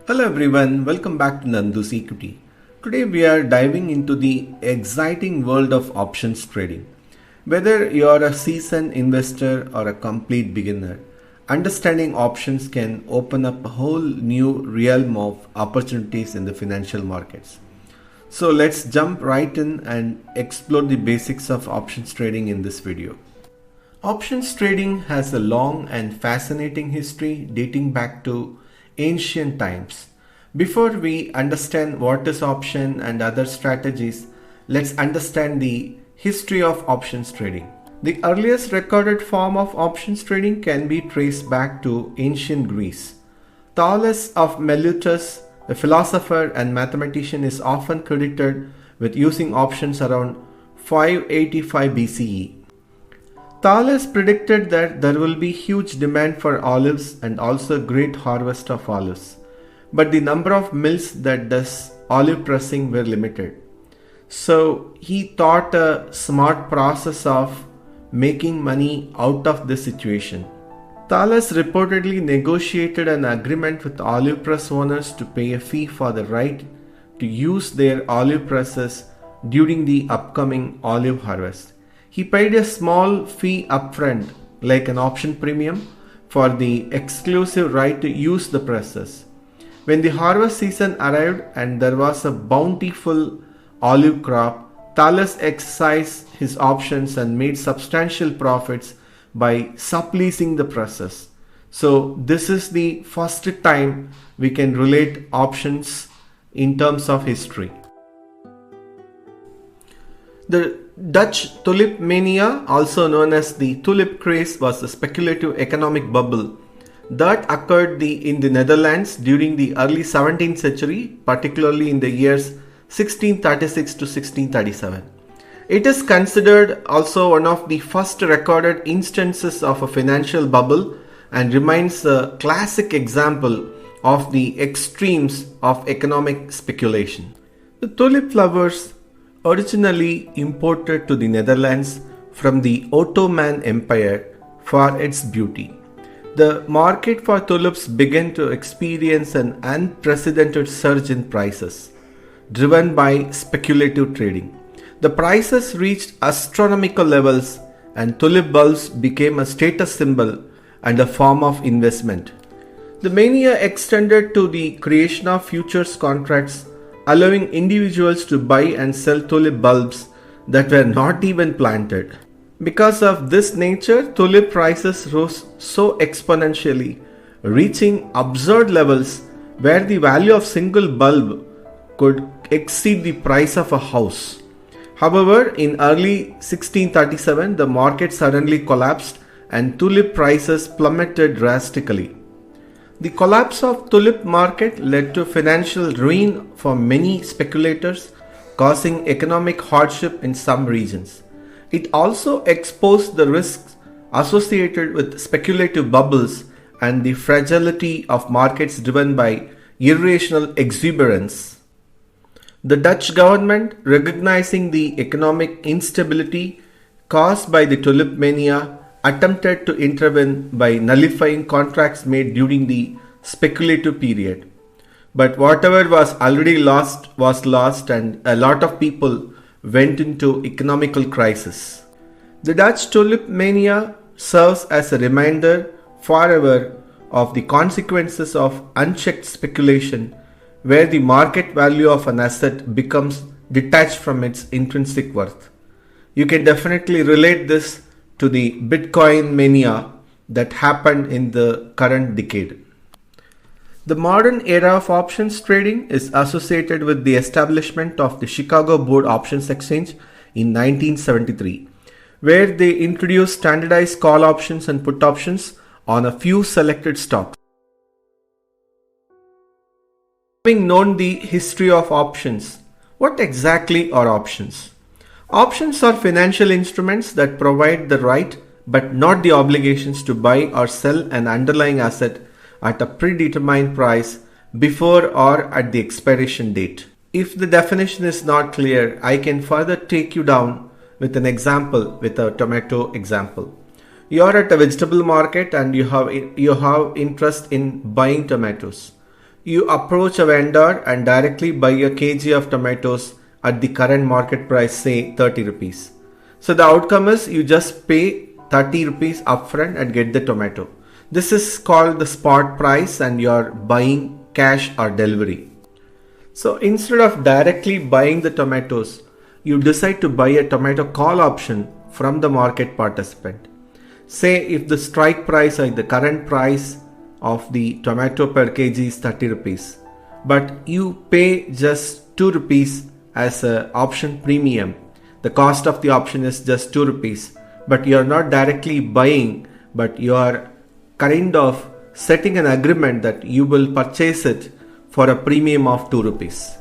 Hello everyone, welcome back to Nandhuz Equity. Today we are diving into the exciting world of options trading. Whether you are a seasoned investor or a complete beginner, understanding options can open up a whole new realm of opportunities in the financial markets. So let's jump right in and explore the basics of options trading in this video. Options trading has a long and fascinating history dating back to ancient times. Before we understand what is option and other strategies, let's understand the history of options trading. The earliest recorded form of options trading can be traced back to ancient Greece. Thales of Miletus, a philosopher and mathematician, is often credited with using options around 585 BCE. Thales predicted that there will be huge demand for olives and also great harvest of olives. But the number of mills that does olive pressing were limited. So he thought a smart process of making money out of this situation. Thales reportedly negotiated an agreement with olive press owners to pay a fee for the right to use their olive presses during the upcoming olive harvest. He paid a small fee upfront, like an option premium, for the exclusive right to use the presses. When the harvest season arrived and there was a bountiful olive crop, Thales exercised his options and made substantial profits by subleasing the presses. So this is the first time we can relate options in terms of history. The Dutch tulip mania, also known as the Tulip Craze, was a speculative economic bubble that occurred in the Netherlands during the early 17th century, particularly in the years 1636 to 1637. It is considered also one of the first recorded instances of a financial bubble and remains a classic example of the extremes of economic speculation. The tulip flowers, originally imported to the Netherlands from the Ottoman Empire for its beauty, the market for tulips began to experience an unprecedented surge in prices, driven by speculative trading. The prices reached astronomical levels, and tulip bulbs became a status symbol and a form of investment. The mania extended to the creation of futures contracts, allowing individuals to buy and sell tulip bulbs that were not even planted. Because of this nature, tulip prices rose so exponentially, reaching absurd levels where the value of single bulb could exceed the price of a house. However, in early 1637, the market suddenly collapsed and tulip prices plummeted drastically. The collapse of tulip market led to financial ruin for many speculators, causing economic hardship in some regions. It also exposed the risks associated with speculative bubbles and the fragility of markets driven by irrational exuberance. The Dutch government, recognizing the economic instability caused by the tulip mania, attempted to intervene by nullifying contracts made during the speculative period. But whatever was already lost was lost, and a lot of people went into economical crisis. The Dutch tulip mania serves as a reminder forever of the consequences of unchecked speculation, where the market value of an asset becomes detached from its intrinsic worth. You can definitely relate this to the Bitcoin mania that happened in the current decade. The modern era of options trading is associated with the establishment of the Chicago Board Options Exchange in 1973, where they introduced standardized call options and put options on a few selected stocks. Having known the history of options, what exactly are options? Options are financial instruments that provide the right but not the obligations to buy or sell an underlying asset at a predetermined price before or at the expiration date. If the definition is not clear, I can further take you down with an example, with a tomato example. You are at a vegetable market and you have interest in buying tomatoes. You approach a vendor and directly buy a kg of tomatoes at the current market price, say 30 rupees. So the outcome is you just pay 30 rupees upfront and get the tomato. This is called the spot price and you are buying cash or delivery. So instead of directly buying the tomatoes, you decide to buy a tomato call option from the market participant. Say if the strike price or the current price of the tomato per kg is 30 rupees, but you pay just 2 rupees as an option premium. The cost of the option is just 2 rupees, but you are not directly buying, but you are kind of setting an agreement that you will purchase it for a premium of 2 rupees.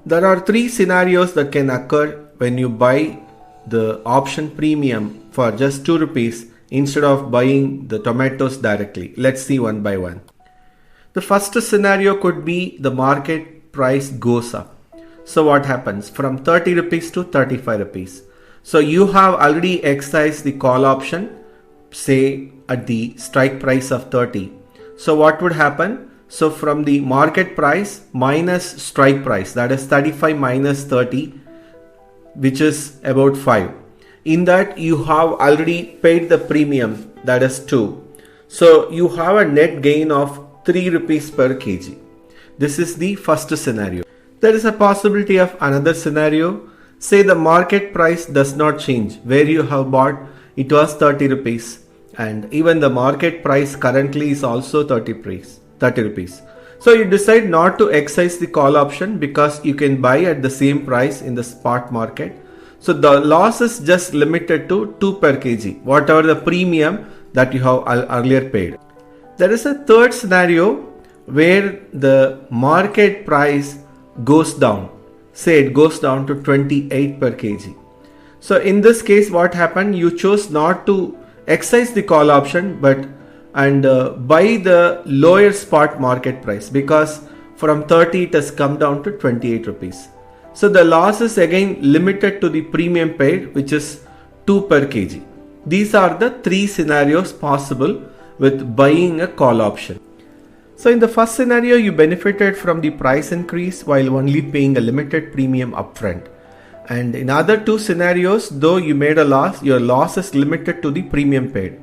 There are 3 scenarios that can occur when you buy the option premium for just 2 rupees instead of buying the tomatoes directly. Let's see one by one. The first scenario could be the market price goes up. So what happens? From 30 rupees to 35 rupees. So you have already exercised the call option, say at the strike price of 30. So what would happen? So from the market price minus strike price, that is 35 minus 30, which is about 5. In that you have already paid the premium, that is 2. So you have a net gain of 3 rupees per kg. This is the first scenario. There is a possibility of another scenario. Say the market price does not change. Where you have bought, it was 30 rupees and even the market price currently is also 30 rupees. So you decide not to exercise the call option because you can buy at the same price in the spot market. So the loss is just limited to 2 per kg, whatever the premium that you have earlier paid. There is a third scenario where the market price goes down. Say it goes down to 28 per kg. So in this case, what happened? You chose not to exercise the call option and buy the lower spot market price because from 30 it has come down to 28 rupees. So the loss is again limited to the premium paid, which is 2 per kg. These are the 3 scenarios possible with buying a call option. So in the first scenario, you benefited from the price increase while only paying a limited premium upfront. And in other 2 scenarios, though you made a loss, your loss is limited to the premium paid,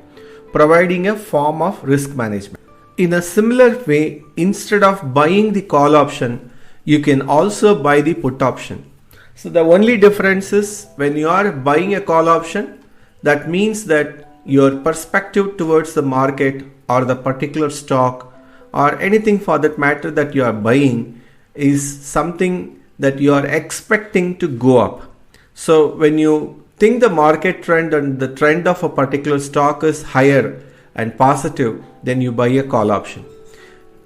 providing a form of risk management. In a similar way, instead of buying the call option, you can also buy the put option. So the only difference is when you are buying a call option, that means that your perspective towards the market or the particular stock or anything for that matter that you are buying is something that you are expecting to go up. So when you think the market trend and the trend of a particular stock is higher and positive, then you buy a call option.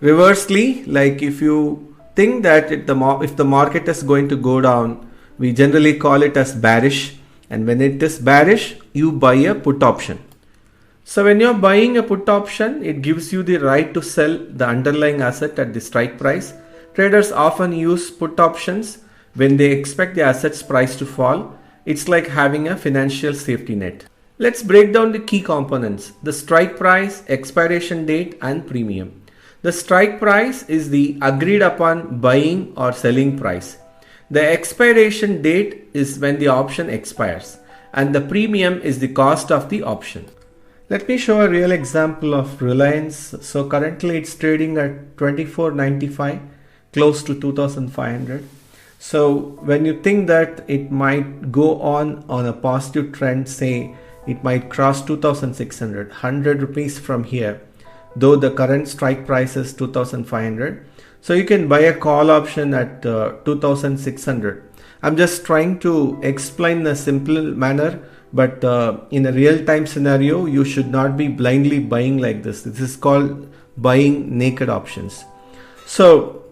Reversely, like if you think that if the market is going to go down, we generally call it as bearish, and when it is bearish, you buy a put option. So when you're buying a put option, it gives you the right to sell the underlying asset at the strike price. Traders often use put options when they expect the asset's price to fall. It's like having a financial safety net. Let's break down the key components: the strike price, expiration date, and premium. The strike price is the agreed upon buying or selling price. The expiration date is when the option expires, and the premium is the cost of the option. Let me show a real example of Reliance. So currently it's trading at 24.95, close to 2,500. So when you think that it might go on a positive trend, say it might cross 2,600, 100 rupees from here, though the current strike price is 2,500. So you can buy a call option at 2,600. I'm just trying to explain in a simple manner, but in a real-time scenario, you should not be blindly buying like this. This is called buying naked options. So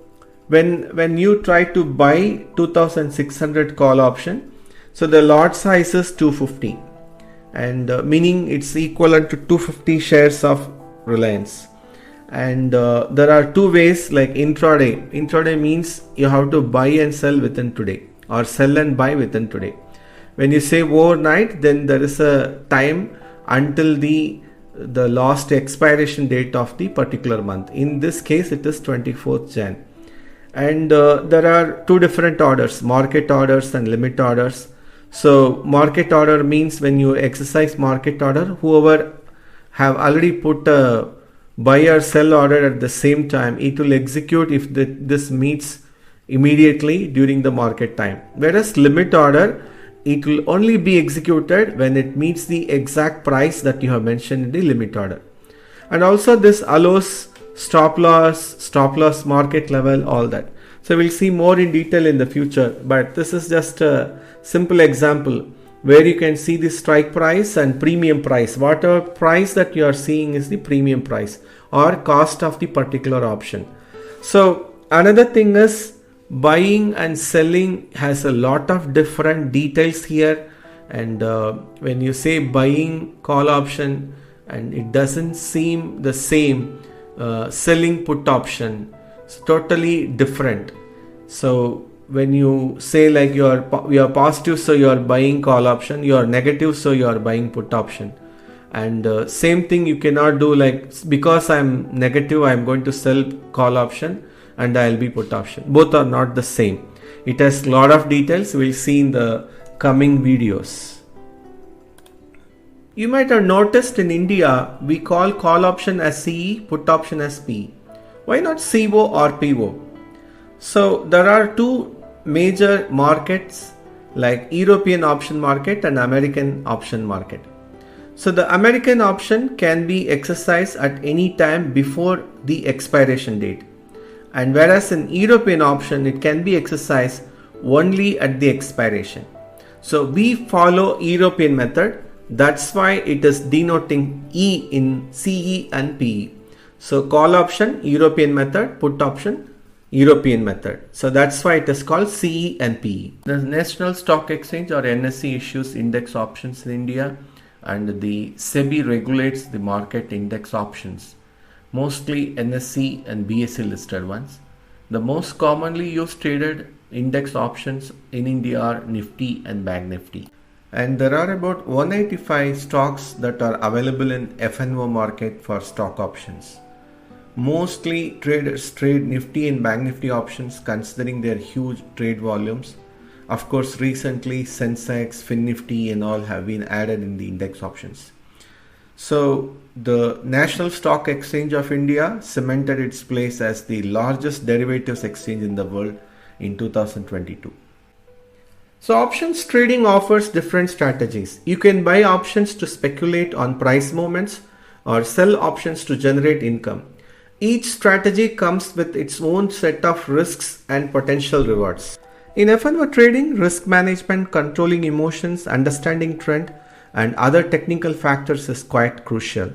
when you try to buy 2,600 call option, so the lot size is 250, and meaning it's equivalent to 250 shares of Reliance. And there are 2 ways, like intraday. Intraday means you have to buy and sell within today, or sell and buy within today. When you say overnight, then there is a time until the the last expiration date of the particular month. In this case, it is 24th Jan. And there are two different orders, market orders and limit orders. So market order means when you exercise market order, whoever have already put a buy or sell order at the same time, it will execute if this meets immediately during the market time. Whereas limit order, it will only be executed when it meets the exact price that you have mentioned in the limit order. And also this allows stop loss, market level, all that. So we'll see more in detail in the future, but this is just a simple example where you can see the strike price and premium price. Whatever price that you are seeing is the premium price or cost of the particular option. So another thing is buying and selling has a lot of different details here. And when you say buying call option, and it doesn't seem the same, selling put option, it's totally different. So when you say like you are positive, so you are buying call option, you are negative, so you are buying put option. And same thing you cannot do, like because I'm negative I'm going to sell call option and I'll be put option. Both are not the same. It has a lot of details we'll see in the coming videos. You might have noticed in India we call call option as CE, put option as PE. Why not CO or PO? So there are two major markets like European option market and American option market. So the American option can be exercised at any time before the expiration date, and whereas in European option it can be exercised only at the expiration. So we follow European method, that's why it is denoting E in CE and PE. So call option European method, put option European method. So that's why it is called CE and PE. The National Stock Exchange or NSE issues index options in India, and the SEBI regulates the market index options, mostly NSE and BSE listed ones. The most commonly used traded index options in India are Nifty and Bank Nifty. And there are about 185 stocks that are available in FNO market for stock options. Mostly traders trade Nifty and Bank Nifty options considering their huge trade volumes. Of course, recently Sensex, FinNifty and all have been added in the index options. So the National Stock Exchange of India cemented its place as the largest derivatives exchange in the world in 2022. So options trading offers different strategies. You can buy options to speculate on price movements or sell options to generate income. Each strategy comes with its own set of risks and potential rewards. In F&O trading, risk management, controlling emotions, understanding trend, and other technical factors is quite crucial.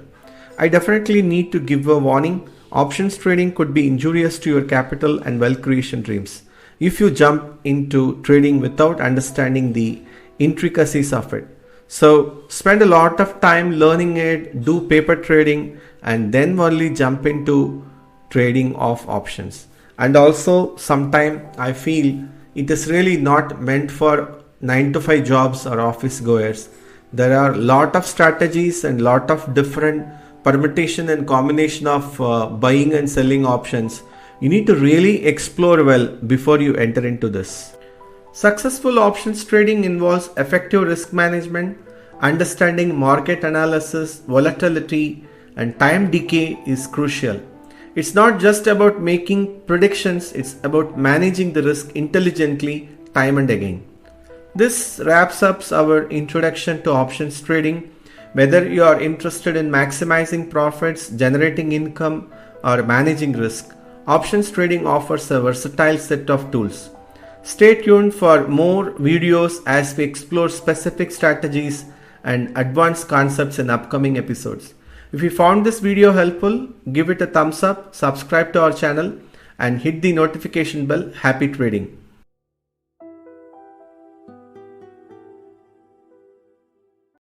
I definitely need to give a warning. Options trading could be injurious to your capital and wealth creation dreams if you jump into trading without understanding the intricacies of it. So spend a lot of time learning it, do paper trading, and then only jump into trading of options. And also sometime I feel it is really not meant for 9 to 5 jobs or office goers. There are a lot of strategies and lot of different permutation and combination of buying and selling options. You need to really explore well before you enter into this. Successful options trading involves effective risk management, understanding market analysis, volatility, and time decay is crucial. It's not just about making predictions, it's about managing the risk intelligently time and again. This wraps up our introduction to options trading. Whether you are interested in maximizing profits, generating income, or managing risk, options trading offers a versatile set of tools. Stay tuned for more videos as we explore specific strategies and advanced concepts in upcoming episodes. If you found this video helpful, give it a thumbs up, subscribe to our channel, and hit the notification bell. Happy trading!